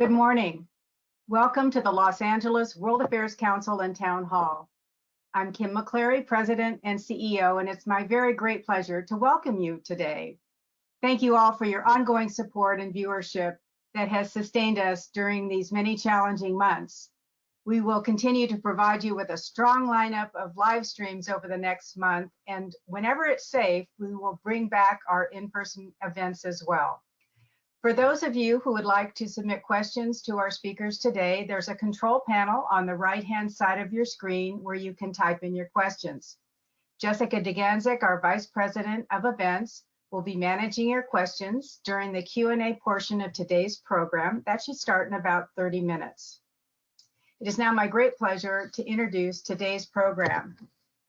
Good morning. Welcome to the Los Angeles World Affairs Council and Town Hall. I'm Kim McCleary, President and CEO, and it's my very great pleasure to welcome you today. Thank you all for your ongoing support and viewership that has sustained us during these many challenging months. We will continue to provide you with a strong lineup of live streams over the next month, and whenever it's safe, we will bring back our in-person events as well. For those of you who would like to submit questions to our speakers today, there's a control panel on the right-hand side of your screen where you can type in your questions. Jessica Dugandzic, our Vice President of Events, will be managing your questions during the Q&A portion of today's program. That should start in about 30 minutes. It is now my great pleasure to introduce today's program,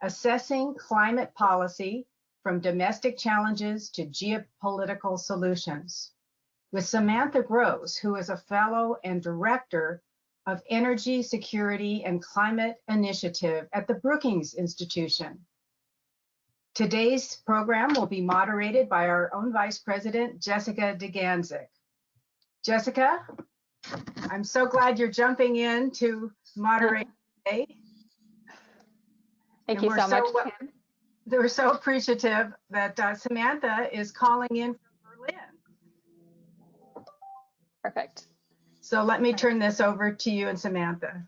Assessing Climate Policy from Domestic Challenges to Geopolitical Solutions, with Samantha Gross, who is a fellow and director of Energy Security and Climate Initiative at the Brookings Institution. Today's program will be moderated by our own Vice President, Jessica Dugandzic. Jessica, I'm so glad you're jumping in to moderate today. Thank you so much. We're so appreciative that Samantha is calling in from Berlin. Perfect. So let me turn this over to you and Samantha.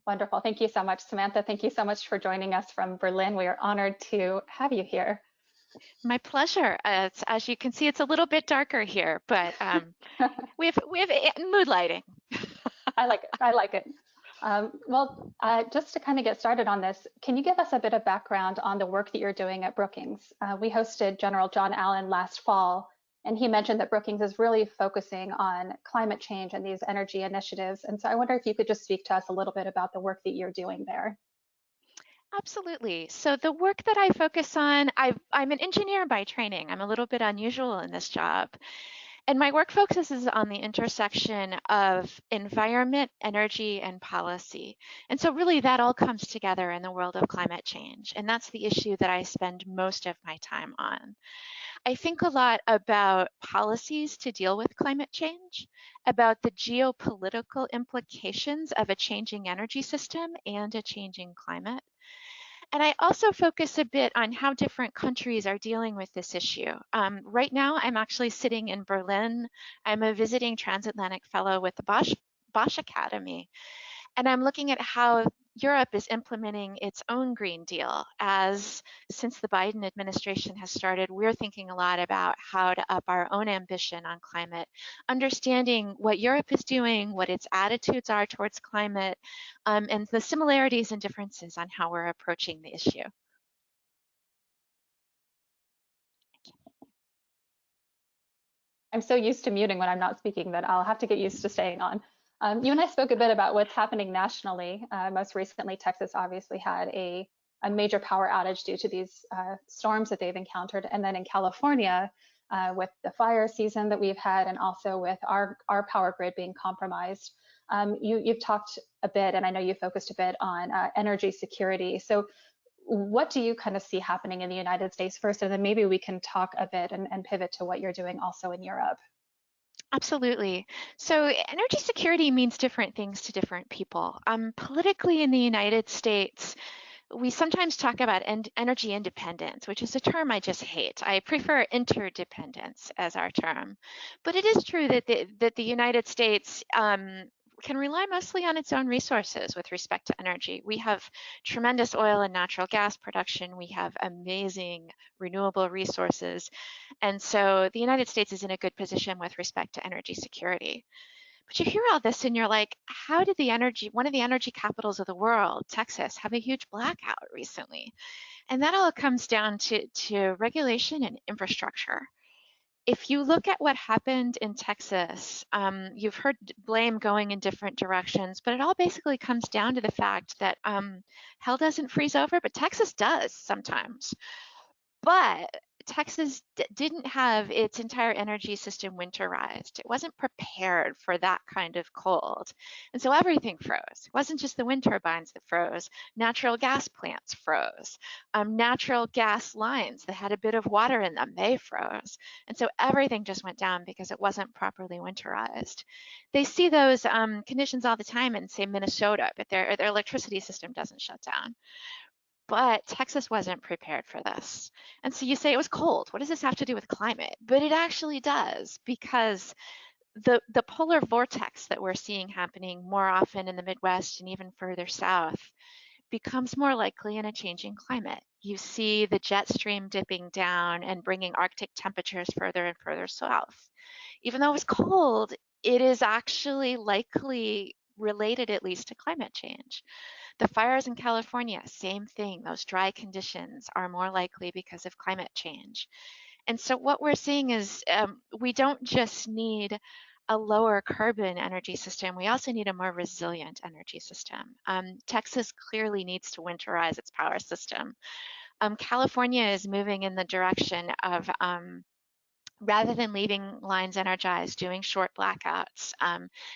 Wonderful. Thank you so much, Samantha. Thank you so much for joining us from Berlin. We are honored to have you here. My pleasure. As you can see, it's a little bit darker here, but we have mood lighting. I like it. I like it. Just to kind of get started on this, can you give us a bit of background on the work that you're doing at Brookings? We hosted General John Allen last fall, and he mentioned that Brookings is really focusing on climate change and these energy initiatives. And so I wonder if you could just speak to us a little bit about the work that you're doing there. Absolutely. So the work that I focus on, I'm an engineer by training. I'm a little bit unusual in this job. And my work focuses on the intersection of environment, energy, and policy. And so really that all comes together in the world of climate change. And that's the issue that I spend most of my time on. I think a lot about policies to deal with climate change, about the geopolitical implications of a changing energy system and a changing climate. And I also focus a bit on how different countries are dealing with this issue. Right now, I'm actually sitting in Berlin. I'm a visiting transatlantic fellow with the Bosch Academy. And I'm looking at how Europe is implementing its own Green Deal. As since the Biden administration has started, we're thinking a lot about how to up our own ambition on climate, understanding what Europe is doing, what its attitudes are towards climate, and the similarities and differences on how we're approaching the issue. I'm so used to muting when I'm not speaking that I'll have to get used to staying on. You and I spoke a bit about what's happening nationally. Most recently, Texas obviously had a major power outage due to these storms that they've encountered. And then in California, with the fire season that we've had, and also with our power grid being compromised. You've talked a bit, and I know you focused a bit on energy security. So what do you kind of see happening in the United States first, and then maybe we can talk a bit and pivot to what you're doing also in Europe? Absolutely. So energy security means different things to different people. Politically in the United States, we sometimes talk about energy independence, which is a term I just hate. I prefer interdependence as our term. But it is true that the United States can rely mostly on its own resources with respect to energy. We have tremendous oil and natural gas production. We have amazing renewable resources. And so the United States is in a good position with respect to energy security. But you hear all this and you're like, how did one of the energy capitals of the world, Texas, have a huge blackout recently? And that all comes down to regulation and infrastructure. If you look at what happened in Texas, you've heard blame going in different directions, but it all basically comes down to the fact that hell doesn't freeze over, but Texas does sometimes. But Texas didn't have its entire energy system winterized. It wasn't prepared for that kind of cold. And so everything froze. It wasn't just the wind turbines that froze. Natural gas plants froze. Natural gas lines that had a bit of water in them, they froze. And so everything just went down because it wasn't properly winterized. They see those conditions all the time in, say, Minnesota, but their electricity system doesn't shut down. But Texas wasn't prepared for this. And so you say it was cold. What does this have to do with climate? But it actually does, because the polar vortex that we're seeing happening more often in the Midwest and even further south becomes more likely in a changing climate. You see the jet stream dipping down and bringing Arctic temperatures further and further south. Even though it was cold, it is actually likely related at least to climate change. The fires in California, same thing. Those dry conditions are more likely because of climate change. And so what we're seeing is we don't just need a lower carbon energy system, we also need a more resilient energy system. Texas clearly needs to winterize its power system. California is moving in the direction of rather than leaving lines energized, doing short blackouts,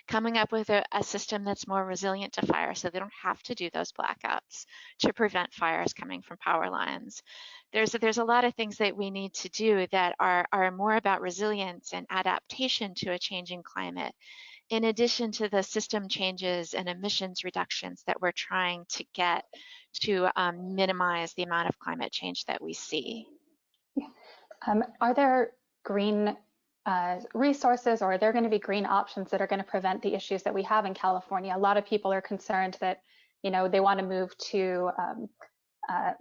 coming up with a system that's more resilient to fire so they don't have to do those blackouts to prevent fires coming from power lines. There's a lot of things that we need to do that are more about resilience and adaptation to a changing climate, in addition to the system changes and emissions reductions that we're trying to get to minimize the amount of climate change that we see. Are there green resources, or are there going to be green options that are going to prevent the issues that we have in California? A lot of people are concerned that, you know, they want to move to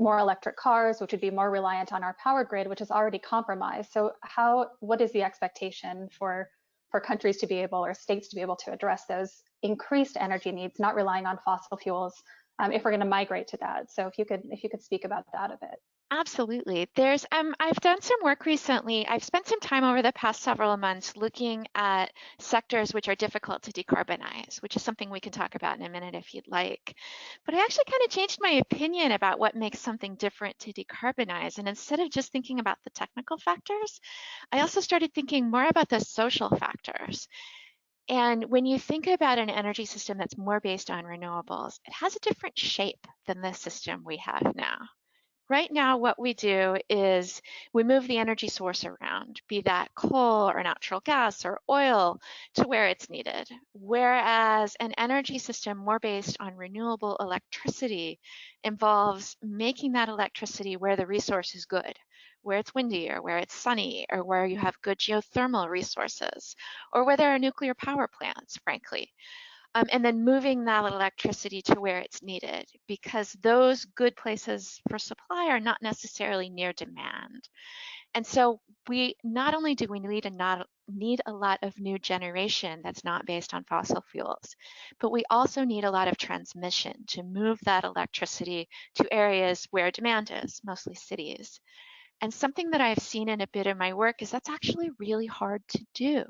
more electric cars, which would be more reliant on our power grid, which is already compromised. So what is the expectation for countries to be able, or states to be able to address those increased energy needs, not relying on fossil fuels, if we're going to migrate to that? So if you could speak about that a bit. Absolutely. There's I've done some work recently. I've spent some time over the past several months looking at sectors which are difficult to decarbonize, which is something we can talk about in a minute if you'd like. But I actually kind of changed my opinion about what makes something different to decarbonize. And instead of just thinking about the technical factors, I also started thinking more about the social factors. And when you think about an energy system that's more based on renewables, it has a different shape than the system we have now. Right now, what we do is we move the energy source around, be that coal or natural gas or oil, to where it's needed. Whereas an energy system more based on renewable electricity involves making that electricity where the resource is good, where it's windy or where it's sunny or where you have good geothermal resources, or where there are nuclear power plants, frankly. And then moving that electricity to where it's needed, because those good places for supply are not necessarily near demand. And so we not only do we need a lot of new generation that's not based on fossil fuels, but we also need a lot of transmission to move that electricity to areas where demand is, mostly cities. And something that I've seen in a bit of my work is that's actually really hard to do.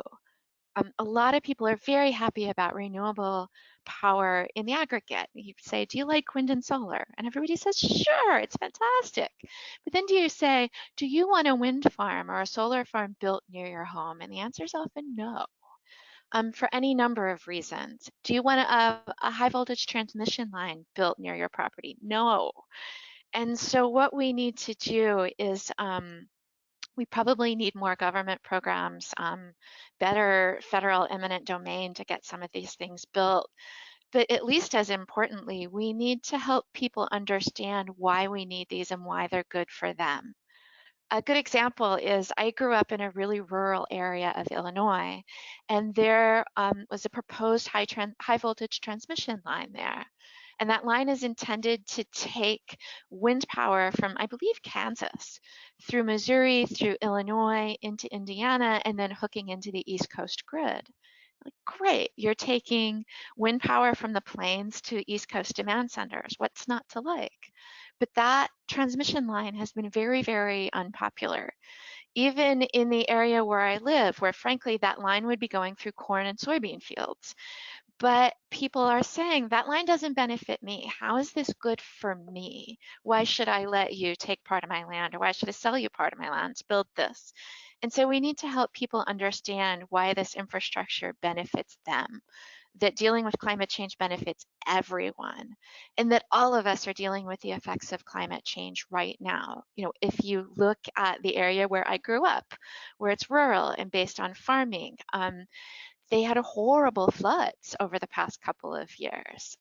A lot of people are very happy about renewable power in the aggregate. You say, do you like wind and solar? And everybody says, sure, it's fantastic. But then do you say, do you want a wind farm or a solar farm built near your home? And the answer is often no, for any number of reasons. Do you want a high voltage transmission line built near your property? No. And so what we need to do is we probably need more government programs, better federal eminent domain to get some of these things built. But at least as importantly, we need to help people understand why we need these and why they're good for them. A good example is I grew up in a really rural area of Illinois, and there was a proposed high voltage transmission line there. And that line is intended to take wind power from, I believe, Kansas, through Missouri, through Illinois, into Indiana, and then hooking into the East Coast grid. Like, great, you're taking wind power from the plains to East Coast demand centers. What's not to like? But that transmission line has been very, very unpopular. Even in the area where I live, where frankly that line would be going through corn and soybean fields. But people are saying that line doesn't benefit me. How is this good for me? Why should I let you take part of my land, or why should I sell you part of my land to build this? And so we need to help people understand why this infrastructure benefits them, that dealing with climate change benefits everyone, and that all of us are dealing with the effects of climate change right now. You know, if you look at the area where I grew up, where it's rural and based on farming, they had horrible floods over the past couple of years.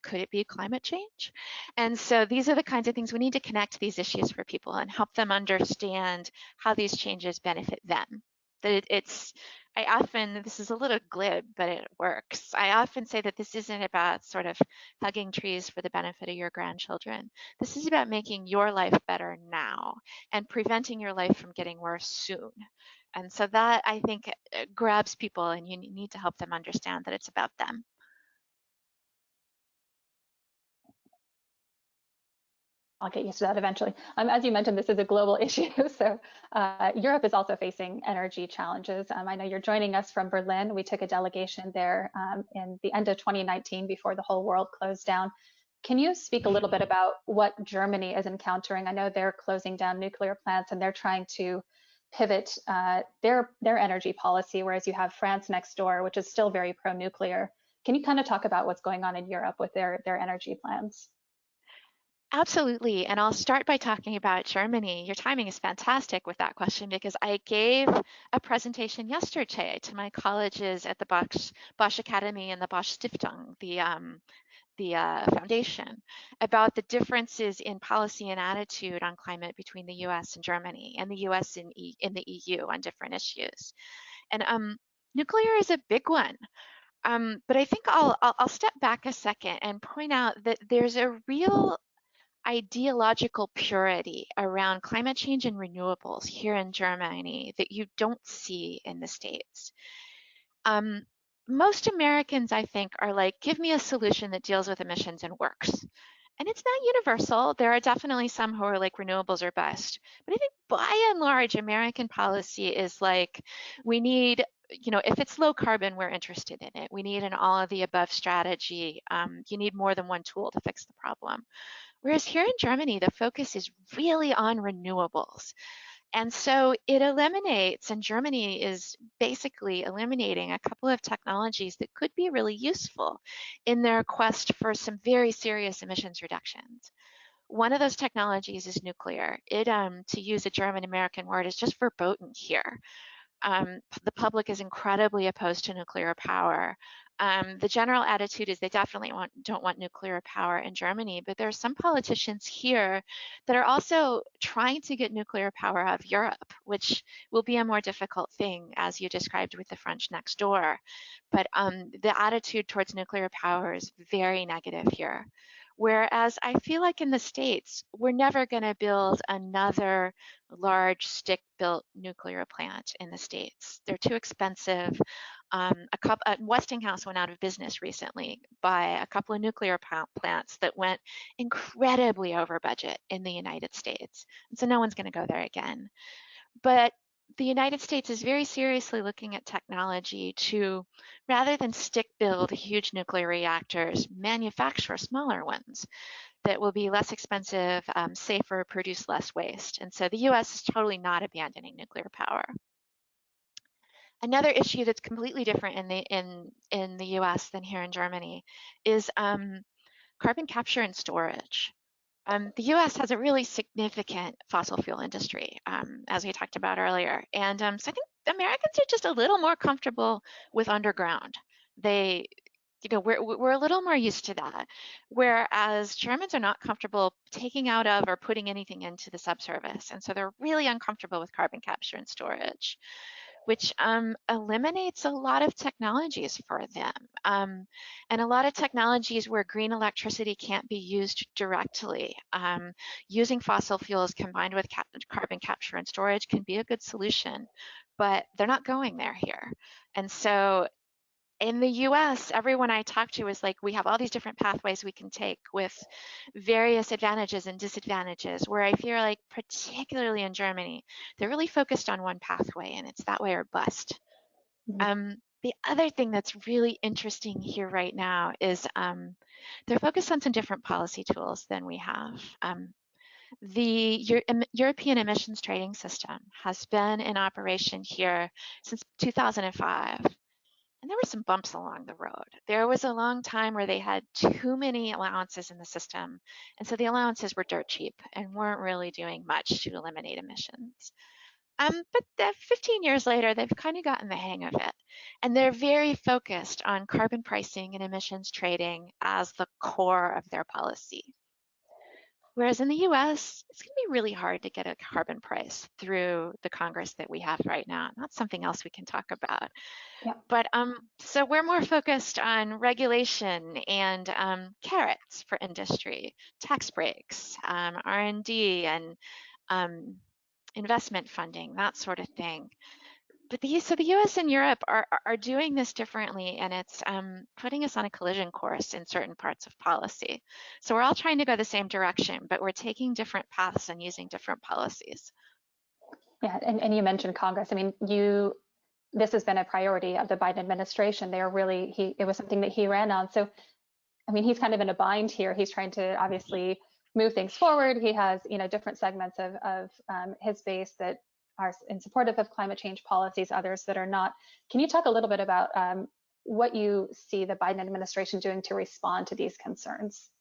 Could it be climate change? And so these are the kinds of things we need to connect these issues for people and help them understand how these changes benefit them. That I often, this is a little glib, but it works. I often say that this isn't about sort of hugging trees for the benefit of your grandchildren. This is about making your life better now and preventing your life from getting worse soon. And so that, I think, grabs people, and you need to help them understand that it's about them. I'll get used to that eventually. As you mentioned, this is a global issue. So Europe is also facing energy challenges. I know you're joining us from Berlin. We took a delegation there in the end of 2019 before the whole world closed down. Can you speak a little bit about what Germany is encountering? I know they're closing down nuclear plants and they're trying to pivot their energy policy, whereas you have France next door, which is still very pro-nuclear. Can you kind of talk about what's going on in Europe with their energy plans? Absolutely. And I'll start by talking about Germany. Your timing is fantastic with that question, because I gave a presentation yesterday to my colleges at the Bosch Academy and the Bosch Stiftung, the foundation, about the differences in policy and attitude on climate between the US and Germany, and the US in the EU on different issues. And nuclear is a big one. But I think I'll step back a second and point out that there's a real ideological purity around climate change and renewables here in Germany that you don't see in the States. Most Americans, I think, are like, give me a solution that deals with emissions and works. And it's not universal. There are definitely some who are like, renewables are best. But I think by and large, American policy is like, we need, you know, if it's low carbon, we're interested in it. We need an all of the above strategy. You need more than one tool to fix the problem. Whereas here in Germany, the focus is really on renewables. And so it eliminates, and Germany is basically eliminating a couple of technologies that could be really useful in their quest for some very serious emissions reductions. One of those technologies is nuclear. It, to use a German-American word, is just verboten here. The public is incredibly opposed to nuclear power. The general attitude is they definitely don't want nuclear power in Germany, but there are some politicians here that are also trying to get nuclear power out of Europe, which will be a more difficult thing, as you described with the French next door. But the attitude towards nuclear power is very negative here. Whereas I feel like in the States, we're never going to build another large stick-built nuclear plant in the States. They're too expensive. Westinghouse went out of business recently by a couple of nuclear plants that went incredibly over budget in the United States. And so no one's going to go there again. But the United States is very seriously looking at technology to, rather than stick build huge nuclear reactors, manufacture smaller ones that will be less expensive, safer, produce less waste. And so the US is totally not abandoning nuclear power. Another issue that's completely different in the US than here in Germany is carbon capture and storage. The US has a really significant fossil fuel industry, as we talked about earlier. And so I think Americans are just a little more comfortable with underground. They, you know, we're a little more used to that. Whereas Germans are not comfortable taking out of or putting anything into the subsurface. And so they're really uncomfortable with carbon capture and storage, which eliminates a lot of technologies for them. And a lot of technologies where green electricity can't be used directly. Using fossil fuels combined with carbon capture and storage can be a good solution, but they're not going there here. And so in the US, everyone I talk to is like, we have all these different pathways we can take with various advantages and disadvantages, where I feel like, particularly in Germany, they're really focused on one pathway, and it's that way or bust. The other thing that's really interesting here right now is they're focused on some different policy tools than we have. The European emissions trading system has been in operation here since 2005. And there were some bumps along the road. There was a long time where they had too many allowances in the system. And so the allowances were dirt cheap and weren't really doing much to eliminate emissions. But 15 years later, they've kind of gotten the hang of it. And they're very focused on carbon pricing and emissions trading as the core of their policy. Whereas in the US, it's going to be really hard to get a carbon price through the Congress that we have right now. And that's something else we can talk about. Yeah. But so we're more focused on regulation and carrots for industry, tax breaks, R&D, and investment funding, that sort of thing. But so the US and Europe are doing this differently, and it's putting us on a collision course in certain parts of policy. So we're all trying to go the same direction, but we're taking different paths and using different policies. Yeah, and you mentioned Congress. I mean, this has been a priority of the Biden administration. They are really, it was something that he ran on. So, I mean, he's kind of in a bind here. He's trying to obviously move things forward. He has, different segments of his base that are in supportive of climate change policies, others that are not. Can you talk a little bit about what you see the Biden administration doing to respond to these concerns?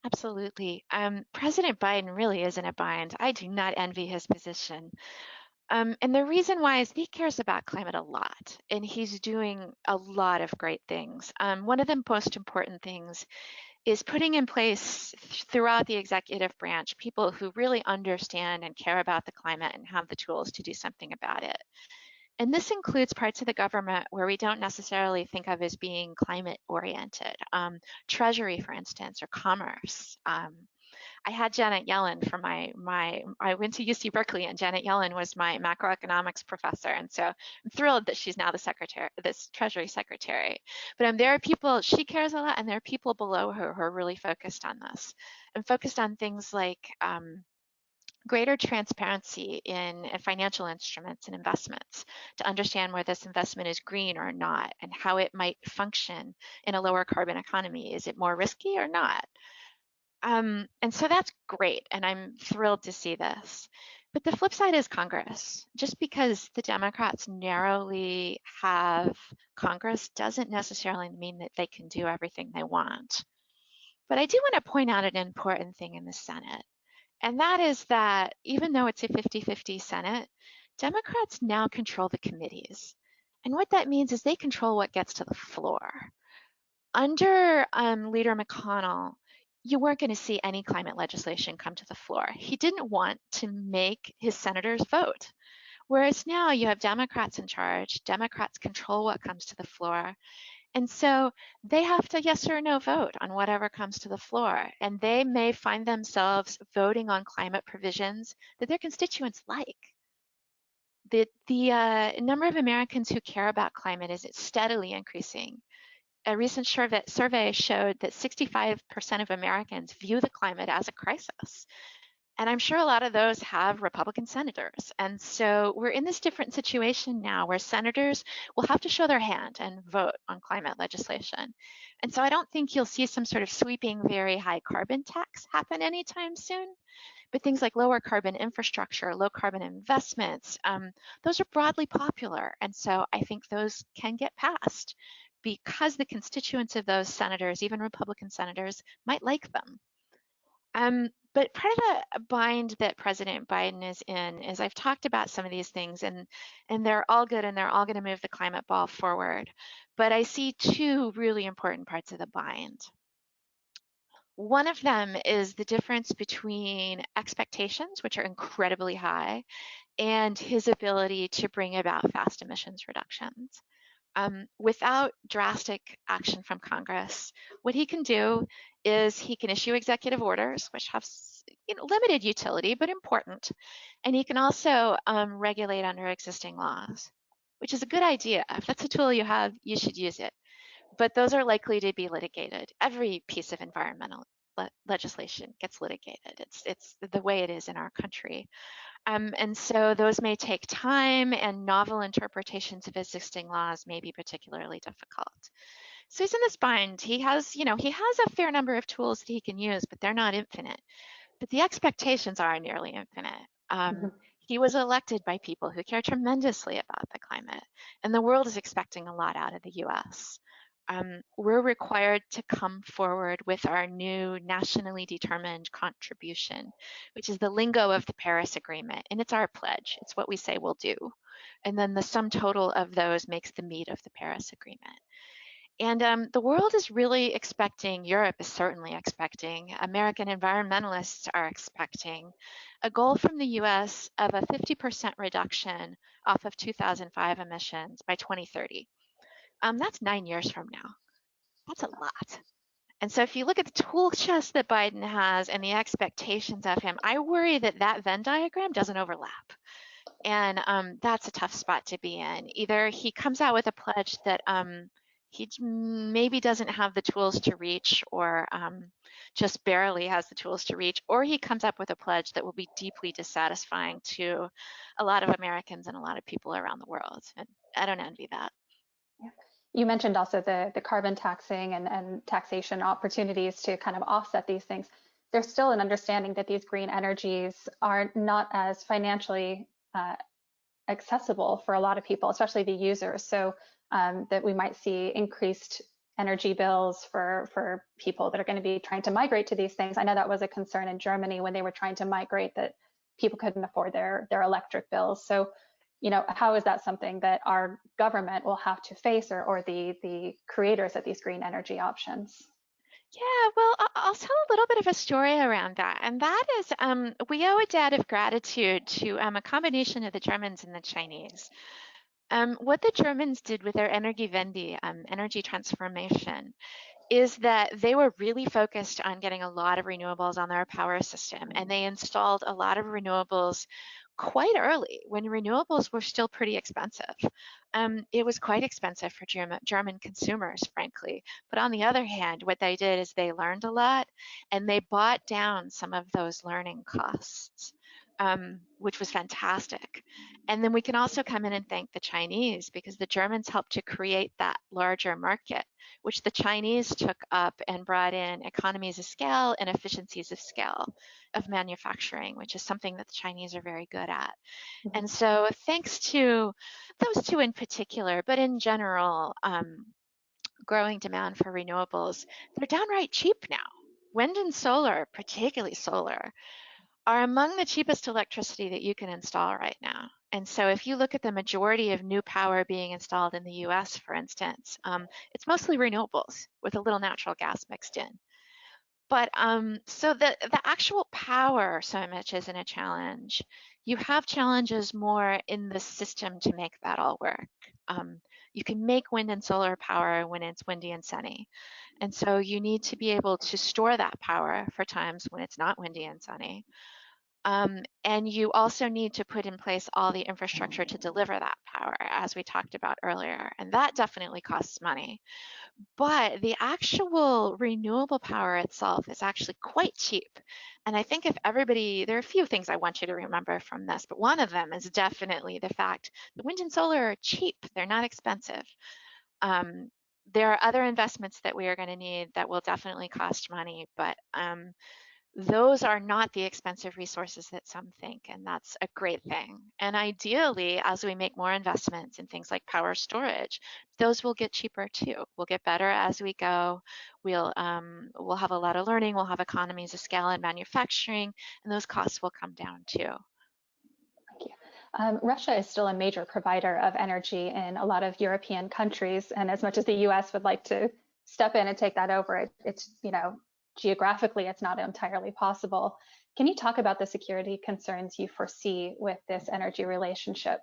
Absolutely. President Biden really is in a bind. I do not envy his position. And the reason why is he cares about climate a lot, and he's doing a lot of great things. One of the most important things is putting in place throughout the executive branch people who really understand and care about the climate and have the tools to do something about it. And this includes parts of the government where we don't necessarily think of as being climate oriented. Treasury, for instance, or commerce. I had Janet Yellen for I went to UC Berkeley, and Janet Yellen was my macroeconomics professor. And so I'm thrilled that she's now the secretary, this Treasury secretary. But there are people, she cares a lot, and there are people below her who are really focused on this and focused on things like greater transparency in financial instruments and investments to understand whether this investment is green or not and how it might function in a lower carbon economy. Is it more risky or not? And so that's great, and I'm thrilled to see this. But the flip side is Congress. Just because the Democrats narrowly have Congress doesn't necessarily mean that they can do everything they want. But I do want to point out an important thing in the Senate, and that is that even though it's a 50-50 Senate, Democrats now control the committees. And what that means is they control what gets to the floor. Under Leader McConnell, you weren't going to see any climate legislation come to the floor. He didn't want to make his senators vote. Whereas now you have Democrats in charge, Democrats control what comes to the floor. And so they have to yes or no vote on whatever comes to the floor. And they may find themselves voting on climate provisions that their constituents like. The number of Americans who care about climate is steadily increasing. A recent survey showed that 65% of Americans view the climate as a crisis. And I'm sure a lot of those have Republican senators. And so we're in this different situation now where senators will have to show their hand and vote on climate legislation. And so I don't think you'll see some sort of sweeping, very high carbon tax happen anytime soon. But things like lower carbon infrastructure, low carbon investments, those are broadly popular. And so I think those can get passed because the constituents of those senators, even Republican senators, might like them. But part of the bind that President Biden is in is I've talked about some of these things, and they're all good, and they're all going to move the climate ball forward. But I see two really important parts of the bind. One of them is the difference between expectations, which are incredibly high, and his ability to bring about fast emissions reductions. Without drastic action from Congress, what he can do is he can issue executive orders, which have limited utility, but important. And he can also regulate under existing laws, which is a good idea. If that's a tool you have, you should use it. But those are likely to be litigated. Every piece of environmental legislation gets litigated. It's the way it is in our country. And so those may take time, and novel interpretations of existing laws may be particularly difficult. So he's in this bind. He has a fair number of tools that he can use, but they're not infinite. But the expectations are nearly infinite. He was elected by people who care tremendously about the climate, and the world is expecting a lot out of the US. We're required to come forward with our new nationally determined contribution, which is the lingo of the Paris Agreement, and it's our pledge. It's what we say we'll do. And then the sum total of those makes the meat of the Paris Agreement. And the world is really expecting, Europe is certainly expecting, American environmentalists are expecting a goal from the US of a 50% reduction off of 2005 emissions by 2030. That's 9 years from now. That's a lot. And so if you look at the tool chest that Biden has and the expectations of him, I worry that that Venn diagram doesn't overlap. And that's a tough spot to be in. Either he comes out with a pledge that he maybe doesn't have the tools to reach, or just barely has the tools to reach, or he comes up with a pledge that will be deeply dissatisfying to a lot of Americans and a lot of people around the world. And I don't envy that. Yeah. You mentioned also the carbon taxing and taxation opportunities to kind of offset these things. There's still an understanding that these green energies are not as financially accessible for a lot of people, especially the users. So that we might see increased energy bills for people that are going to be trying to migrate to these things. I know that was a concern in Germany when they were trying to migrate, that people couldn't afford their electric bills. So, how is that something that our government will have to face, or the creators of these green energy options? Yeah, well, I'll tell a little bit of a story around that. And that is, we owe a debt of gratitude to a combination of the Germans and the Chinese. What the Germans did with their Energiewende, energy transformation, is that they were really focused on getting a lot of renewables on their power system, and they installed a lot of renewables quite early when renewables were still pretty expensive. It was quite expensive for German consumers, frankly. But on the other hand, what they did is they learned a lot, and they bought down some of those learning costs, which was fantastic. And then we can also come in and thank the Chinese, because the Germans helped to create that larger market, which the Chinese took up and brought in economies of scale and efficiencies of scale of manufacturing, which is something that the Chinese are very good at. And so thanks to those two in particular, but in general, growing demand for renewables, they're downright cheap now. Wind and solar, particularly solar, are among the cheapest electricity that you can install right now. And so if you look at the majority of new power being installed in the US, for instance, it's mostly renewables with a little natural gas mixed in. But so the actual power so much isn't a challenge. You have challenges more in the system to make that all work. You can make wind and solar power when it's windy and sunny. And so you need to be able to store that power for times when it's not windy and sunny. And you also need to put in place all the infrastructure to deliver that power, as we talked about earlier. And that definitely costs money. But the actual renewable power itself is actually quite cheap. And I think if everybody, there are a few things I want you to remember from this, but one of them is definitely the fact that wind and solar are cheap. They're not expensive. There are other investments that we are going to need that will definitely cost money, but those are not the expensive resources that some think, and that's a great thing. And ideally, as we make more investments in things like power storage, those will get cheaper too. We'll get better as we go. We'll have a lot of learning. We'll have economies of scale in manufacturing, and those costs will come down too. Thank you. Russia is still a major provider of energy in a lot of European countries, and as much as the U.S. would like to step in and take that over, it's geographically, it's not entirely possible. Can you talk about the security concerns you foresee with this energy relationship?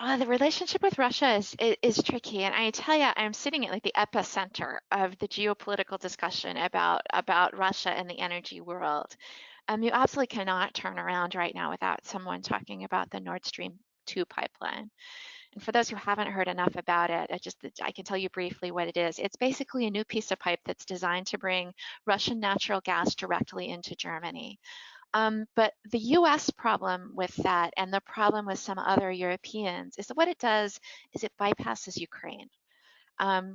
The relationship with Russia is tricky, and I tell you, I'm sitting at like the epicenter of the geopolitical discussion about Russia and the energy world. You absolutely cannot turn around right now without someone talking about the Nord Stream 2 pipeline. And for those who haven't heard enough about it, I can tell you briefly what it is. It's basically a new piece of pipe that's designed to bring Russian natural gas directly into Germany. But the US problem with that, and the problem with some other Europeans, is that what it does is it bypasses Ukraine.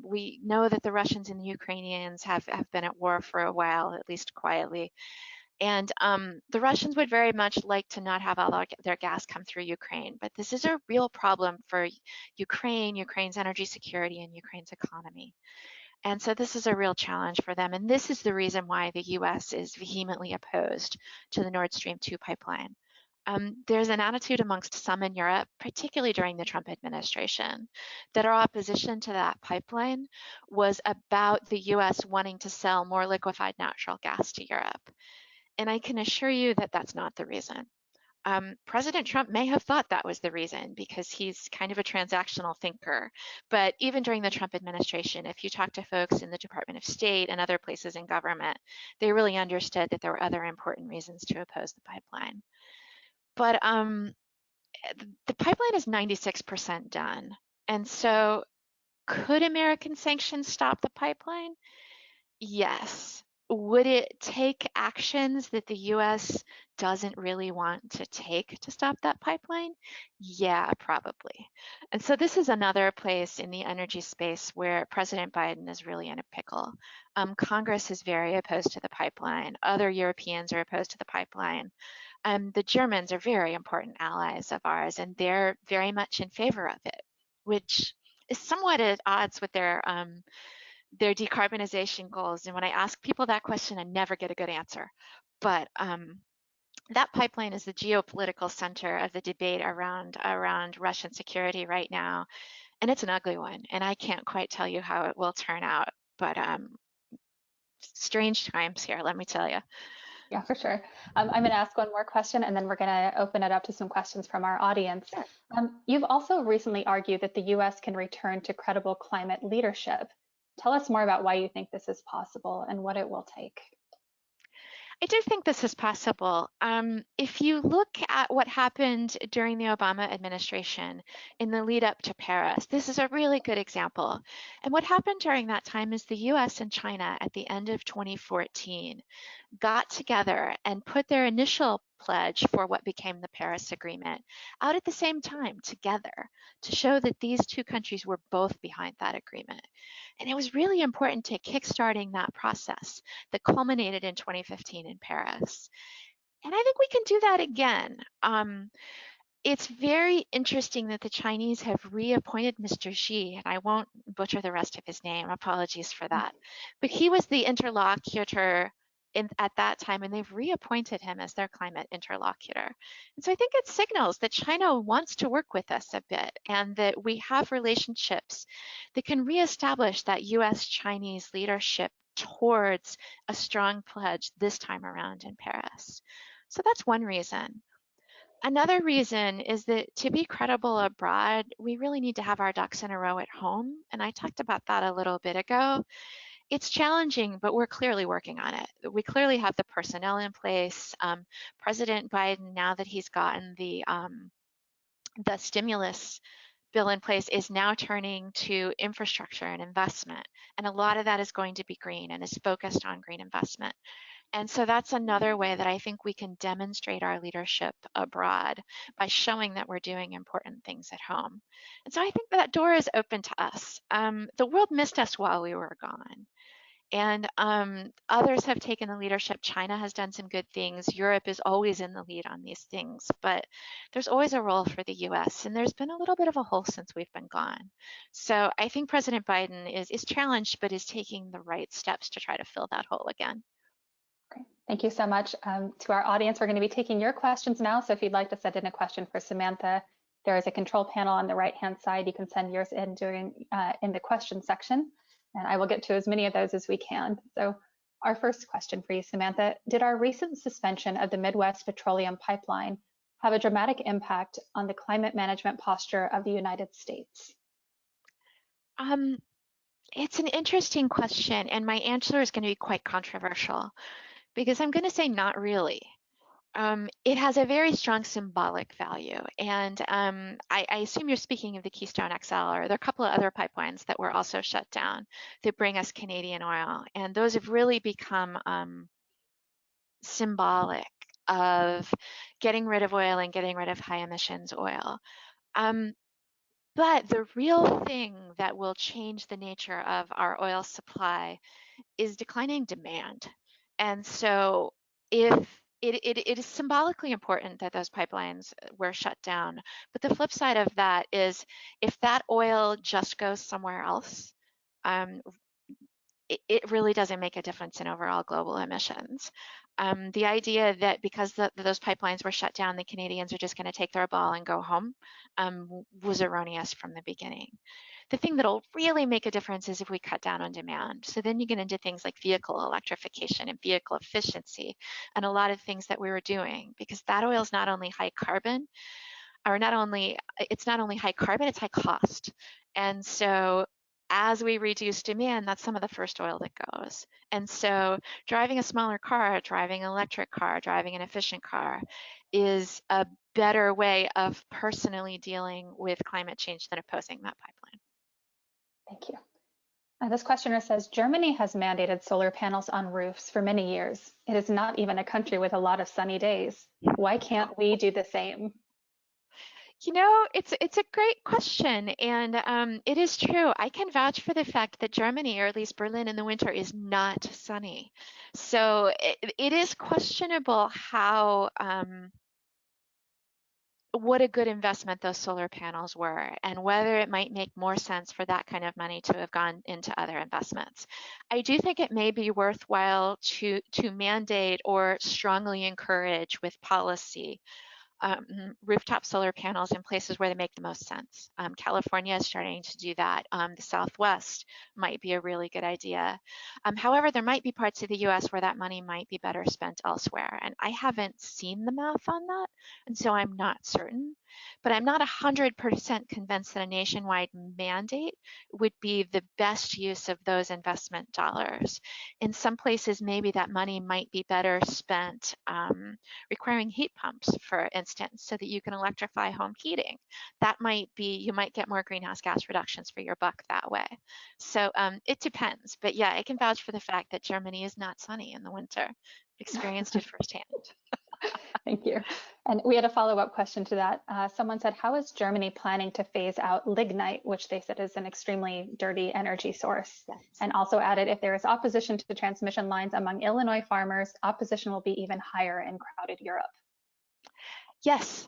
We know that the Russians and the Ukrainians have been at war for a while, at least quietly. And the Russians would very much like to not have all their gas come through Ukraine. But this is a real problem for Ukraine, Ukraine's energy security, and Ukraine's economy. And so this is a real challenge for them. And this is the reason why the US is vehemently opposed to the Nord Stream 2 pipeline. There's an attitude amongst some in Europe, particularly during the Trump administration, that our opposition to that pipeline was about the US wanting to sell more liquefied natural gas to Europe. And I can assure you that that's not the reason. President Trump may have thought that was the reason because he's kind of a transactional thinker. But even during the Trump administration, if you talk to folks in the Department of State and other places in government, they really understood that there were other important reasons to oppose the pipeline. But the pipeline is 96% done. And so could American sanctions stop the pipeline? Yes. Would it take actions that the US doesn't really want to take to stop that pipeline? Yeah, probably. And so this is another place in the energy space where President Biden is really in a pickle. Congress is very opposed to the pipeline. Other Europeans are opposed to the pipeline. The Germans are very important allies of ours, and they're very much in favor of it, which is somewhat at odds with their decarbonization goals. And when I ask people that question, I never get a good answer. But that pipeline is the geopolitical center of the debate around Russian security right now. And it's an ugly one. And I can't quite tell you how it will turn out. But strange times here, let me tell you. Yeah, for sure. I'm going to ask one more question, and then we're going to open it up to some questions from our audience. Sure. You've also recently argued that the US can return to credible climate leadership. Tell us more about why you think this is possible and what it will take. I do think this is possible. If you look at what happened during the Obama administration in the lead up to Paris, this is a really good example. And what happened during that time is the US and China at the end of 2014 got together and put their initial pledge for what became the Paris Agreement out at the same time together to show that these two countries were both behind that agreement. And it was really important to kickstarting that process that culminated in 2015 in Paris. And I think we can do that again. It's very interesting that the Chinese have reappointed Mr. Xi, and I won't butcher the rest of his name, apologies for that. But he was the interlocutor at that time, and they've reappointed him as their climate interlocutor. And so I think it signals that China wants to work with us a bit, and that we have relationships that can reestablish that US-Chinese leadership towards a strong pledge this time around in Paris. So that's one reason. Another reason is that to be credible abroad, we really need to have our ducks in a row at home. And I talked about that a little bit ago. It's challenging, but we're clearly working on it. We clearly have the personnel in place. President Biden, now that he's gotten the stimulus bill in place, is now turning to infrastructure and investment. And a lot of that is going to be green and is focused on green investment. And so that's another way that I think we can demonstrate our leadership abroad by showing that we're doing important things at home. And so I think that door is open to us. The world missed us while we were gone. And others have taken the leadership. China has done some good things. Europe is always in the lead on these things, but there's always a role for the US, and there's been a little bit of a hole since we've been gone. So I think President Biden is challenged, but is taking the right steps to try to fill that hole again. Great. Thank you so much. To our audience, we're going to be taking your questions now. So if you'd like to send in a question for Samantha, there is a control panel on the right-hand side. You can send yours in in the question section, and I will get to as many of those as we can. So our first question for you, Samantha, did our recent suspension of the Midwest Petroleum Pipeline have a dramatic impact on the climate management posture of the United States? It's an interesting question, and my answer is going to be quite controversial because I'm going to say not really. It has a very strong symbolic value. And I assume you're speaking of the Keystone XL, or there are a couple of other pipelines that were also shut down that bring us Canadian oil. And those have really become symbolic of getting rid of oil and getting rid of high emissions oil. But the real thing that will change the nature of our oil supply is declining demand. And so if it is symbolically important that those pipelines were shut down. But the flip side of that is if that oil just goes somewhere else, um, it really doesn't make a difference in overall global emissions. The idea that because those pipelines were shut down, the Canadians are just going to take their ball and go home was erroneous from the beginning. The thing that'll really make a difference is if we cut down on demand. So then you get into things like vehicle electrification and vehicle efficiency and a lot of things that we were doing, because that oil is not only high carbon, or it's not only high carbon, it's high cost. And so as we reduce demand, that's some of the first oil that goes. And so driving a smaller car, driving an electric car, driving an efficient car is a better way of personally dealing with climate change than opposing that pipeline. Thank you. This questioner says, Germany has mandated solar panels on roofs for many years. It is not even a country with a lot of sunny days. Why can't we do the same? You know, it's a great question, and it is true. I can vouch for the fact that Germany, or at least Berlin in the winter, is not sunny. So it is questionable how what a good investment those solar panels were, and whether it might make more sense for that kind of money to have gone into other investments. I do think it may be worthwhile to mandate or strongly encourage with policy rooftop solar panels in places where they make the most sense. California is starting to do that. The Southwest might be a really good idea. However, there might be parts of the US where that money might be better spent elsewhere. And I haven't seen the math on that, and so I'm not certain. But I'm not 100% convinced that a nationwide mandate would be the best use of those investment dollars. In some places, maybe that money might be better spent requiring heat pumps, for instance, so that you can electrify home heating. That might be, you might get more greenhouse gas reductions for your buck that way. So it depends. But yeah, I can vouch for the fact that Germany is not sunny in the winter. Experienced it firsthand. Thank you. And we had a follow-up question to that. Someone said, how is Germany planning to phase out lignite, which they said is an extremely dirty energy source? Yes. And also added, if there is opposition to transmission lines among Illinois farmers, opposition will be even higher in crowded Europe. Yes,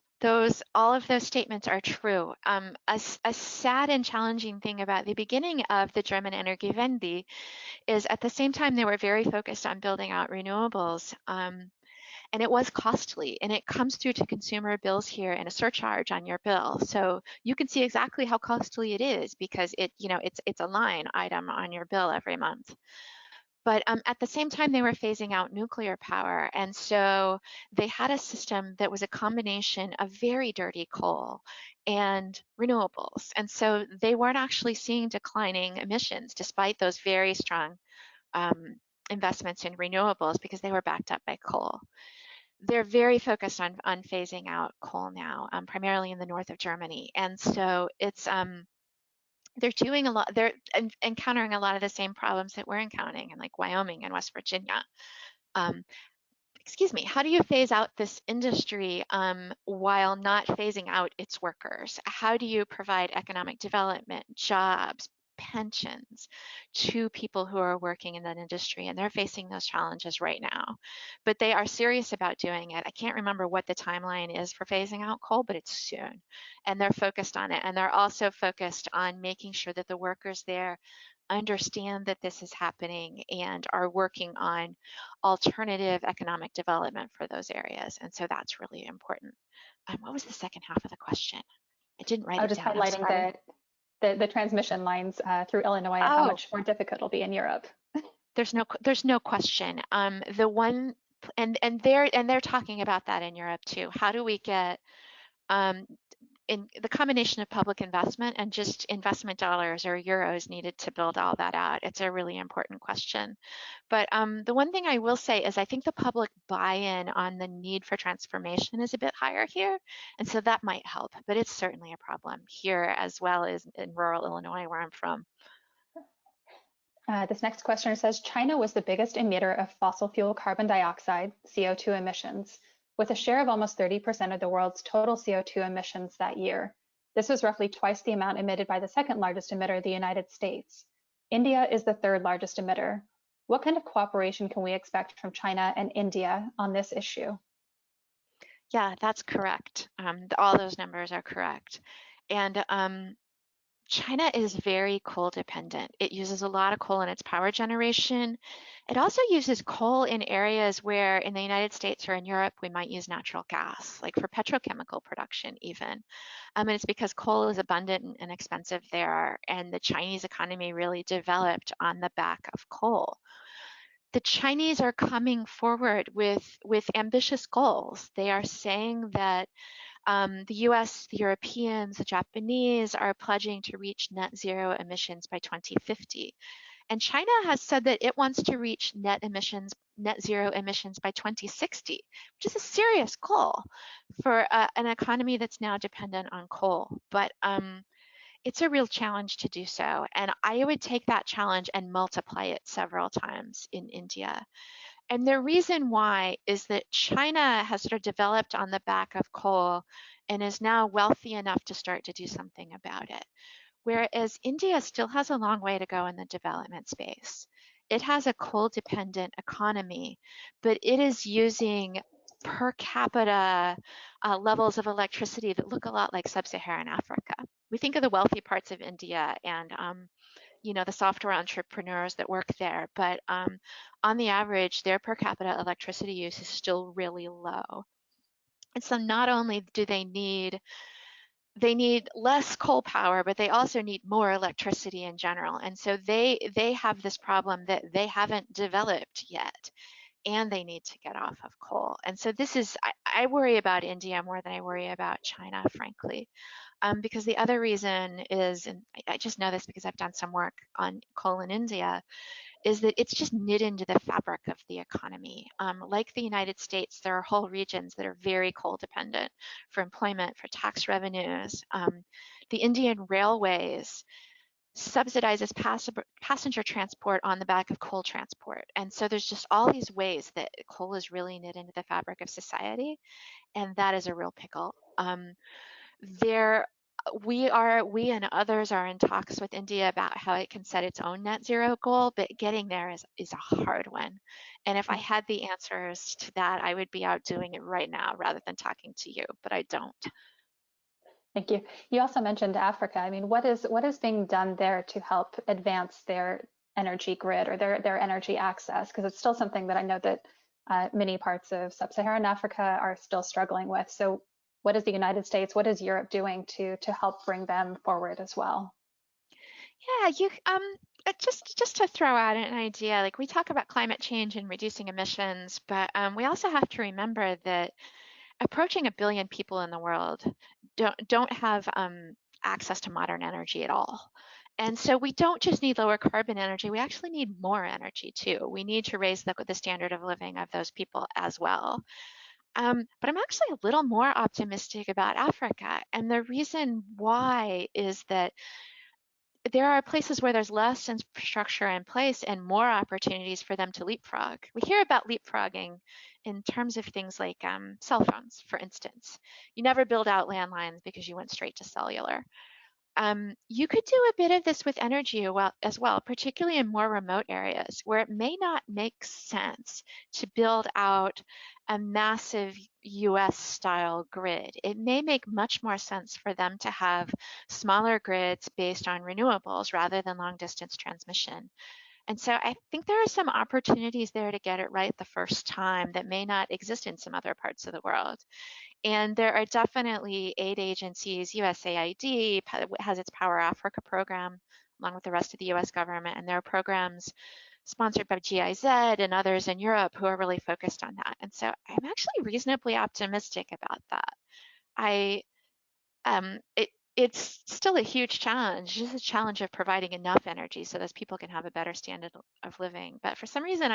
all of those statements are true. A sad and challenging thing about the beginning of the German Energiewende is at the same time they were very focused on building out renewables. And it was costly, and it comes through to consumer bills here in a surcharge on your bill. So you can see exactly how costly it is because it's a line item on your bill every month. But at the same time, they were phasing out nuclear power. And so they had a system that was a combination of very dirty coal and renewables. And so they weren't actually seeing declining emissions despite those very strong investments in renewables because they were backed up by coal. They're very focused on phasing out coal now, primarily in the north of Germany. And so it's they're doing a lot, they're encountering a lot of the same problems that we're encountering in like Wyoming and West Virginia. Excuse me, how do you phase out this industry while not phasing out its workers? How do you provide economic development, jobs, pensions to people who are working in that industry? And they're facing those challenges right now. But they are serious about doing it. I can't remember what the timeline is for phasing out coal, but it's soon. And they're focused on it. And they're also focused on making sure that the workers there understand that this is happening and are working on alternative economic development for those areas. And so that's really important. What was the second half of the question? I didn't write it Just down. highlighting the transmission lines through Illinois and how much more difficult it'll be in Europe. There's no question. The one and they're talking about that in Europe too. How do we get the combination of public investment and just investment dollars or euros needed to build all that out. It's a really important question. But the one thing I will say is I think the public buy-in on the need for transformation is a bit higher here. And so that might help, but it's certainly a problem here as well as in rural Illinois where I'm from. This next questioner says, China was the biggest emitter of fossil fuel carbon dioxide, CO2 emissions, with a share of almost 30% of the world's total CO2 emissions that year. This was roughly twice the amount emitted by the second largest emitter, the United States. India is the third largest emitter. What kind of cooperation can we expect from China and India on this issue? Yeah, that's correct. All those numbers are correct. And China is very coal dependent. It uses a lot of coal in its power generation. It also uses coal in areas where in the United States or in Europe, we might use natural gas, like for petrochemical production even. And it's because coal is abundant and inexpensive there, and the Chinese economy really developed on the back of coal. The Chinese are coming forward with ambitious goals. They are saying that the US, the Europeans, the Japanese are pledging to reach net zero emissions by 2050. And China has said that it wants to reach net zero emissions by 2060, which is a serious goal for an economy that's now dependent on coal. But it's a real challenge to do so. And I would take that challenge and multiply it several times in India. And the reason why is that China has sort of developed on the back of coal and is now wealthy enough to start to do something about it. Whereas India still has a long way to go in the development space. It has a coal-dependent economy, but it is using per capita levels of electricity that look a lot like sub-Saharan Africa. We think of the wealthy parts of India and the software entrepreneurs that work there, but on the average, their per capita electricity use is still really low. And so not only do they need less coal power, but they also need more electricity in general. And so they have this problem that they haven't developed yet, and they need to get off of coal. And so this is, I worry about India more than I worry about China, frankly. Because the other reason is, and I just know this because I've done some work on coal in India, is that it's just knit into the fabric of the economy. Like the United States, there are whole regions that are very coal dependent for employment, for tax revenues. The Indian railways subsidizes passenger transport on the back of coal transport. And so there's just all these ways that coal is really knit into the fabric of society, and that is a real pickle. We and others are in talks with India about how it can set its own net zero goal, but getting there is a hard one. And if I had the answers to that, I would be out doing it right now rather than talking to you, but I don't. Thank you. You also mentioned Africa. I mean, what is being done there to help advance their energy grid or their energy access? Because it's still something that I know that many parts of sub-Saharan Africa are still struggling with. So what is the United States, what is Europe doing to help bring them forward as well? Yeah, just to throw out an idea, like we talk about climate change and reducing emissions, but we also have to remember that approaching 1 billion people in the world don't have access to modern energy at all. And so we don't just need lower carbon energy, we actually need more energy too. We need to raise the standard of living of those people as well. But I'm actually a little more optimistic about Africa. And the reason why is that there are places where there's less infrastructure in place and more opportunities for them to leapfrog. We hear about leapfrogging in terms of things like cell phones, for instance. You never build out landlines because you went straight to cellular. You could do a bit of this with energy as well, particularly in more remote areas where it may not make sense to build out a massive US-style grid. It may make much more sense for them to have smaller grids based on renewables rather than long-distance transmission. And so I think there are some opportunities there to get it right the first time that may not exist in some other parts of the world. And there are definitely aid agencies. USAID has its Power Africa program along with the rest of the US government, and there are programs sponsored by GIZ and others in Europe who are really focused on that. And so I'm actually reasonably optimistic about that. it's still a huge challenge, just a challenge of providing enough energy so that people can have a better standard of living. But for some reason,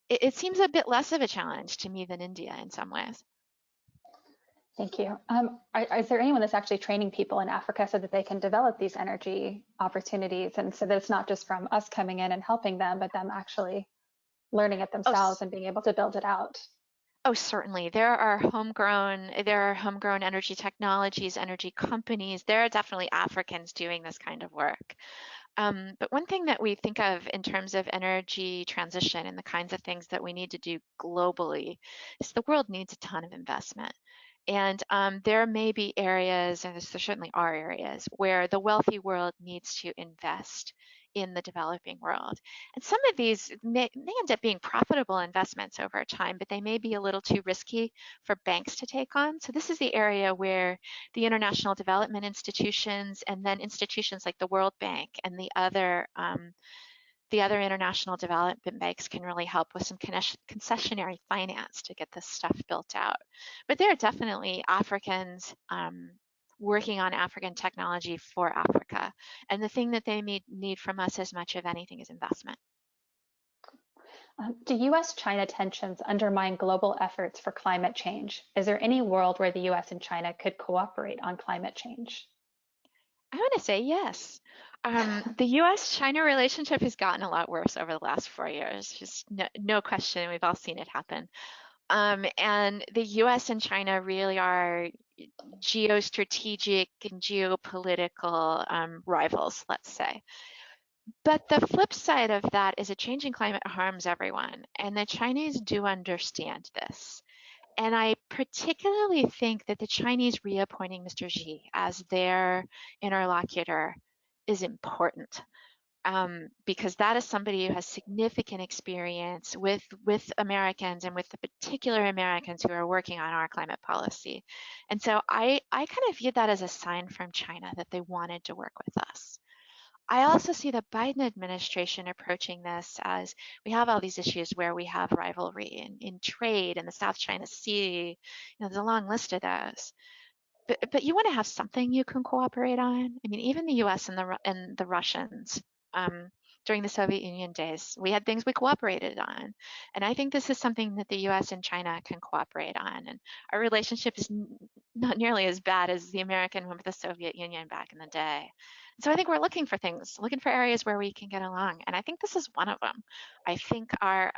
it seems a bit less of a challenge to me than India in some ways. Thank you. Is there anyone that's actually training people in Africa so that they can develop these energy opportunities, and so that it's not just from us coming in and helping them, but them actually learning it themselves and being able to build it out? Oh, certainly. There are homegrown energy technologies, energy companies. There are definitely Africans doing this kind of work. But one thing that we think of in terms of energy transition and the kinds of things that we need to do globally is the world needs a ton of investment. And there may be areas, and there certainly are areas, where the wealthy world needs to invest in the developing world. And some of these may end up being profitable investments over time, but they may be a little too risky for banks to take on. So this is the area where the international development institutions and then institutions like the World Bank and the other international development banks can really help with some concessionary finance to get this stuff built out. But there are definitely Africans working on African technology for Africa. And the thing that they need from us as much of anything is investment. Do US-China tensions undermine global efforts for climate change? Is there any world where the US and China could cooperate on climate change? I want to say yes. The US-China relationship has gotten a lot worse over the last 4 years. Just no question. We've all seen it happen. And the US and China really are geostrategic and geopolitical rivals, let's say. But the flip side of that is a changing climate harms everyone, and the Chinese do understand this. And I particularly think that the Chinese reappointing Mr. Xi as their interlocutor is important. Because that is somebody who has significant experience with Americans and with the particular Americans who are working on our climate policy. And so I kind of view that as a sign from China that they wanted to work with us. I also see the Biden administration approaching this as we have all these issues where we have rivalry in trade in the South China Sea. There's a long list of those. But you want to have something you can cooperate on. I mean, even the U.S. and the Russians during the Soviet Union days, we had things we cooperated on, and I think this is something that the U.S. and China can cooperate on. And our relationship is not nearly as bad as the American one with the Soviet Union back in the day. So I think we're looking for areas where we can get along, and I think this is one of them. I think our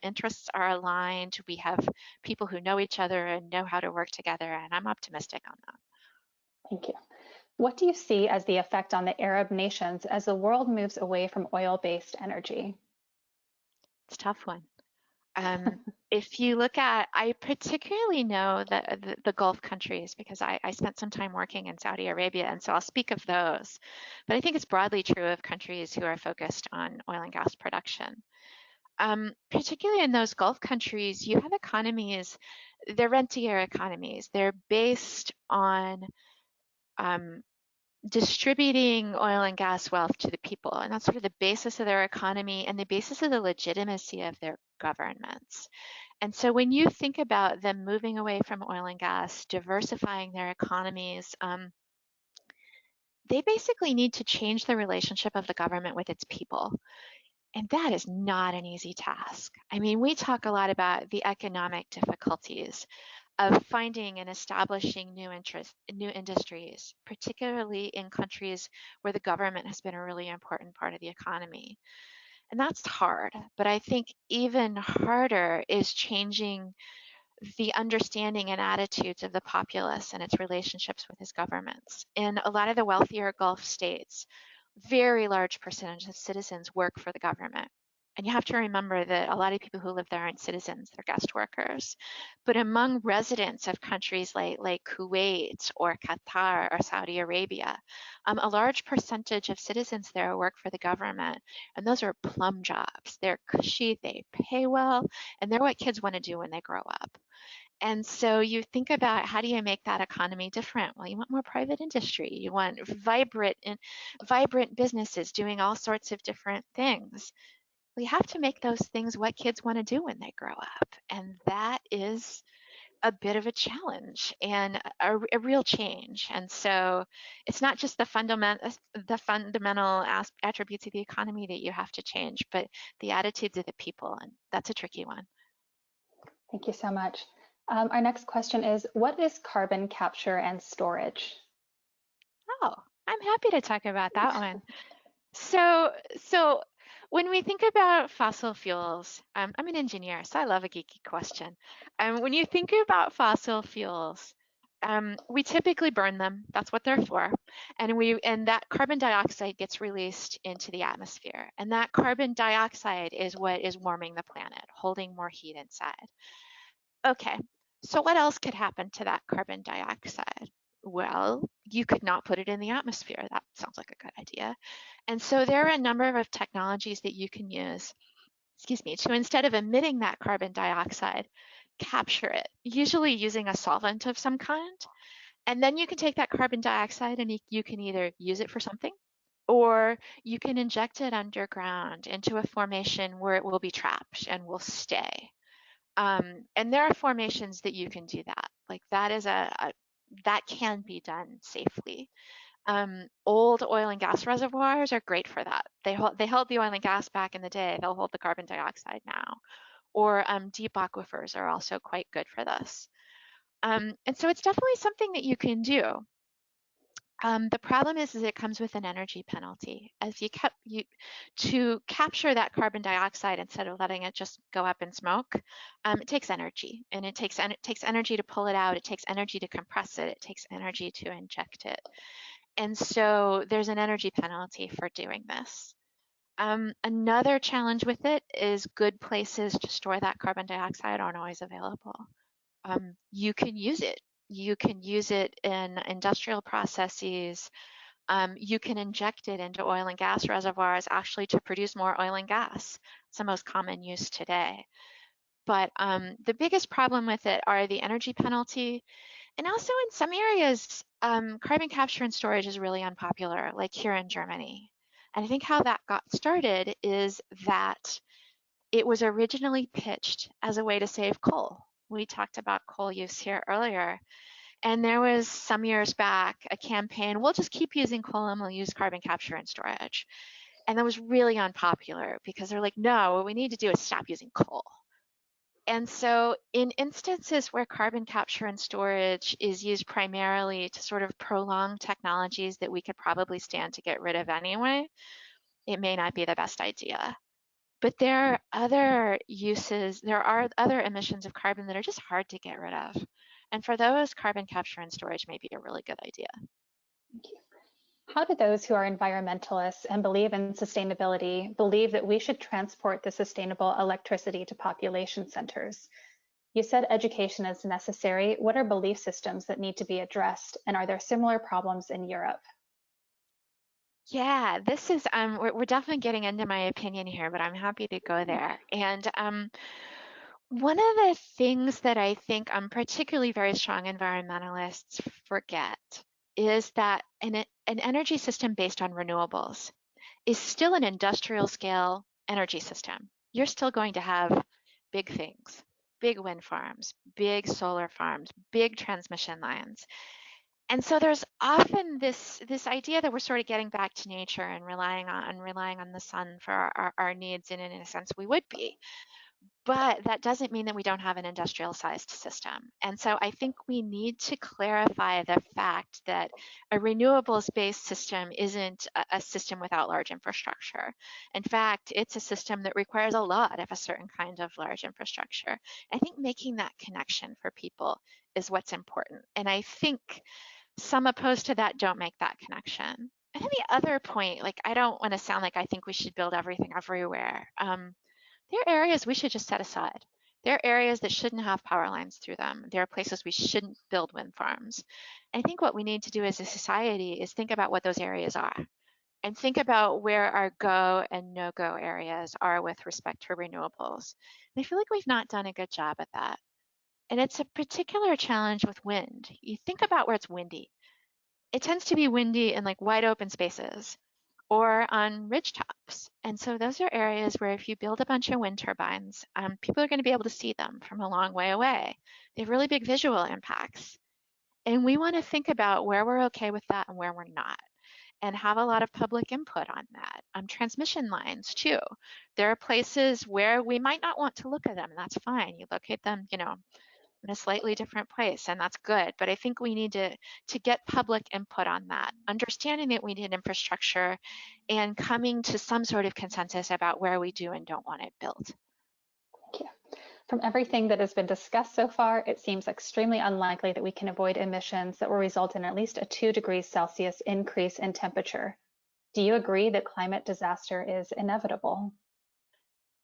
interests are aligned. We have people who know each other and know how to work together, and I'm optimistic on that. Thank you. What do you see as the effect on the Arab nations as the world moves away from oil-based energy? It's a tough one. If you look at, I particularly know the Gulf countries because I spent some time working in Saudi Arabia, and so I'll speak of those. But I think it's broadly true of countries who are focused on oil and gas production. Particularly in those Gulf countries, you have economies, they're rentier economies. They're based on distributing oil and gas wealth to the people. And that's sort of the basis of their economy and the basis of the legitimacy of their governments. And so when you think about them moving away from oil and gas, diversifying their economies, they basically need to change the relationship of the government with its people. And that is not an easy task. I mean, we talk a lot about the economic difficulties of finding and establishing new industries, particularly in countries where the government has been a really important part of the economy. And that's hard, but I think even harder is changing the understanding and attitudes of the populace and its relationships with its governments. In a lot of the wealthier Gulf states, very large percentage of citizens work for the government. And you have to remember that a lot of people who live there aren't citizens, they're guest workers. But among residents of countries like Kuwait or Qatar or Saudi Arabia, a large percentage of citizens there work for the government. And those are plum jobs. They're cushy, they pay well, and they're what kids want to do when they grow up. And so you think about how do you make that economy different? Well, you want more private industry. You want vibrant businesses doing all sorts of different things. We have to make those things what kids want to do when they grow up. And that is a bit of a challenge and a real change. And so it's not just the fundamental attributes of the economy that you have to change, but the attitudes of the people, and that's a tricky one. Thank you so much. Our next question is, what is carbon capture and storage? Oh, I'm happy to talk about that one. So when we think about fossil fuels, I'm an engineer, so I love a geeky question. When you think about fossil fuels, we typically burn them. That's what they're for. And that carbon dioxide gets released into the atmosphere. And that carbon dioxide is what is warming the planet, holding more heat inside. Okay, so what else could happen to that carbon dioxide? Well, you could not put it in the atmosphere. That sounds like a good idea. And so there are a number of technologies that you can use, to instead of emitting that carbon dioxide, capture it, usually using a solvent of some kind. And then you can take that carbon dioxide and you can either use it for something, or you can inject it underground into a formation where it will be trapped and will stay. And there are formations that you can do that. Like that is that can be done safely. Old oil and gas reservoirs are great for that. They held the oil and gas back in the day. They'll hold the carbon dioxide now. Or deep aquifers are also quite good for this. And so it's definitely something that you can do. The problem is it comes with an energy penalty. As to capture that carbon dioxide instead of letting it just go up in smoke, it takes energy, and it takes energy to pull it out. It takes energy to compress it. It takes energy to inject it. And so there's an energy penalty for doing this. Another challenge with it is good places to store that carbon dioxide aren't always available. You can use it. You can use it in industrial processes. You can inject it into oil and gas reservoirs actually to produce more oil and gas. It's the most common use today. But the biggest problem with it are the energy penalty. And also in some areas, carbon capture and storage is really unpopular, like here in Germany. And I think how that got started is that it was originally pitched as a way to save coal. We talked about coal use here earlier. And there was some years back a campaign, we'll just keep using coal and we'll use carbon capture and storage. And that was really unpopular because they're like, no, what we need to do is stop using coal. And so in instances where carbon capture and storage is used primarily to sort of prolong technologies that we could probably stand to get rid of anyway, it may not be the best idea. But there are other uses, there are other emissions of carbon that are just hard to get rid of. And for those, carbon capture and storage may be a really good idea. Thank you. How do those who are environmentalists and believe in sustainability believe that we should transport the sustainable electricity to population centers? You said education is necessary. What are belief systems that need to be addressed? And are there similar problems in Europe? Yeah, this is, we're definitely getting into my opinion here, but I'm happy to go there. And one of the things that I think particularly very strong environmentalists forget is that an energy system based on renewables is still an industrial scale energy system. You're still going to have big things, big wind farms, big solar farms, big transmission lines. And so there's often this idea that we're sort of getting back to nature and relying on the sun for our needs, and in a sense we would be. But that doesn't mean that we don't have an industrial sized system. And so I think we need to clarify the fact that a renewables based system isn't a system without large infrastructure. In fact, it's a system that requires a lot of a certain kind of large infrastructure. I think making that connection for people is what's important. And I think some opposed to that don't make that connection. And then the other point, like I don't want to sound like I think we should build everything everywhere. There are areas we should just set aside. There are areas that shouldn't have power lines through them. There are places we shouldn't build wind farms. I think what we need to do as a society is think about what those areas are and think about where our go and no-go areas are with respect to renewables. And I feel like we've not done a good job at that. And it's a particular challenge with wind. You think about where it's windy. It tends to be windy in like wide open spaces. or on ridge tops. And so those are areas where if you build a bunch of wind turbines, people are going to be able to see them from a long way away. They have really big visual impacts. And we want to think about where we're okay with that and where we're not, and have a lot of public input on that. Transmission lines too. There are places where we might not want to look at them, and that's fine. You locate them, you know, in a slightly different place, and that's good. But I think we need to get public input on that, understanding that we need infrastructure and coming to some sort of consensus about where we do and don't want it built. Thank you. From everything that has been discussed so far, it seems extremely unlikely that we can avoid emissions that will result in at least a 2 degrees Celsius increase in temperature. Do you agree that climate disaster is inevitable?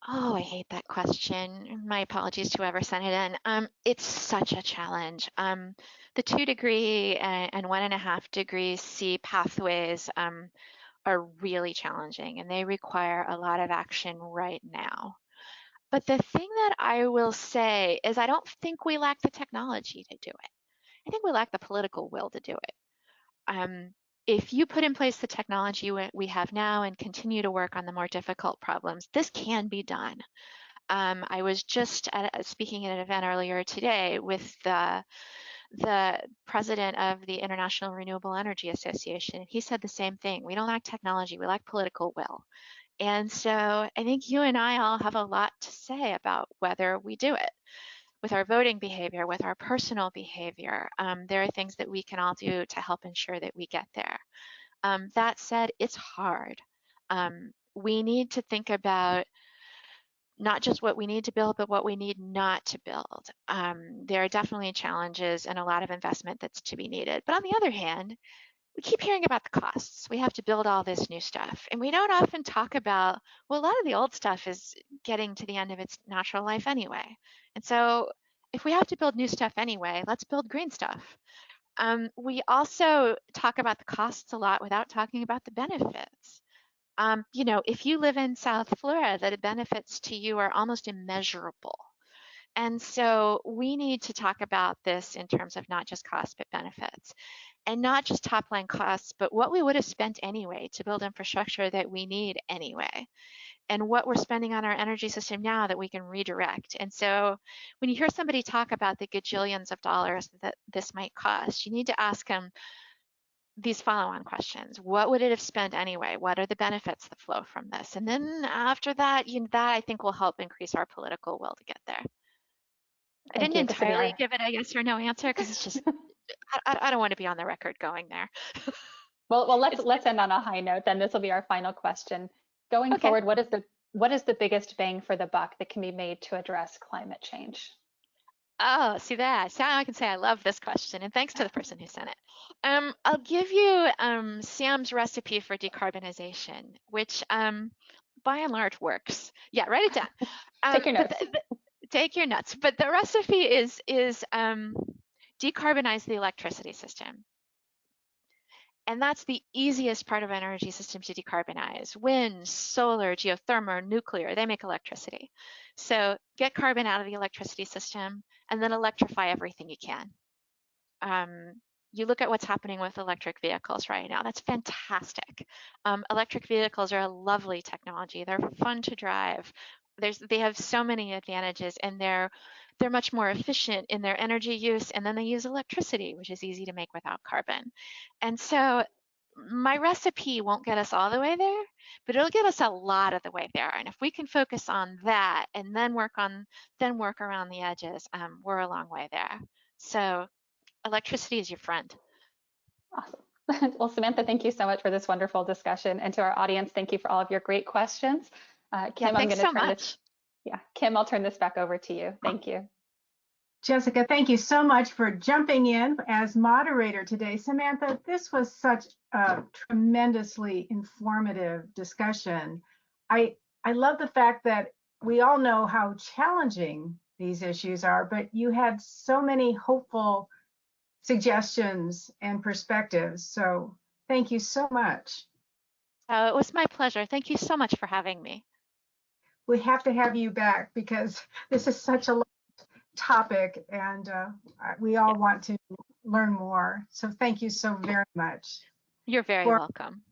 Oh, I hate that question. My apologies to whoever sent it in. It's such a challenge. The 2 degree and 1.5 degree C pathways are really challenging, and they require a lot of action right now. But the thing that I will say is I don't think we lack the technology to do it. I think we lack the political will to do it. If you put in place the technology we have now and continue to work on the more difficult problems, this can be done. I was just speaking at an event earlier today with the president of the International Renewable Energy Association. He said the same thing. We don't lack technology, we lack political will. And so I think you and I all have a lot to say about whether we do it. With our voting behavior, with our personal behavior, there are things that we can all do to help ensure that we get there. That said, it's hard. We need to think about not just what we need to build, but what we need not to build. There are definitely challenges and a lot of investment that's to be needed. But on the other hand, we keep hearing about the costs. We have to build all this new stuff. And we don't often talk about, well, a lot of the old stuff is getting to the end of its natural life anyway. And so if we have to build new stuff anyway, let's build green stuff. We also talk about the costs a lot without talking about the benefits. You know, if you live in South Florida, the benefits to you are almost immeasurable. And so we need to talk about this in terms of not just costs, but benefits. And not just top line costs, but what we would have spent anyway to build infrastructure that we need anyway, and what we're spending on our energy system now that we can redirect. And so when you hear somebody talk about the gajillions of dollars that this might cost, you need to ask them these follow-on questions. What would it have spent anyway? What are the benefits that flow from this? And then after that, that I think will help increase our political will to get there. I didn't entirely give it a yes or no answer because it's just, I don't want to be on the record going there. Well, let's end on a high note. Then this will be our final question. Going forward, what is the biggest bang for the buck that can be made to address climate change? Oh, see that? So I can say I love this question, and thanks to the person who sent it. I'll give you Sam's recipe for decarbonization, which by and large works. Yeah, write it down. Take your notes. Take your notes. But the recipe is decarbonize the electricity system. And that's the easiest part of an energy system to decarbonize. Wind, solar, geothermal, nuclear, they make electricity. So get carbon out of the electricity system and then electrify everything you can. You look at what's happening with electric vehicles right now. That's fantastic. Electric vehicles are a lovely technology. They're fun to drive. They have so many advantages, and they're much more efficient in their energy use, and then they use electricity, which is easy to make without carbon. And so my recipe won't get us all the way there, but it'll get us a lot of the way there. And if we can focus on that and then work around the edges, we're a long way there. So electricity is your friend. Awesome. Well, Samantha, thank you so much for this wonderful discussion. And to our audience, thank you for all of your great questions. Kim, thanks so much. Kim, I'll turn this back over to you. Thank you. Jessica, thank you so much for jumping in as moderator today. Samantha, this was such a tremendously informative discussion. I love the fact that we all know how challenging these issues are, but you had so many hopeful suggestions and perspectives. So thank you so much. It was my pleasure. Thank you so much for having me. We have to have you back because this is such a topic, and we all want to learn more. So thank you so very much. You're very welcome.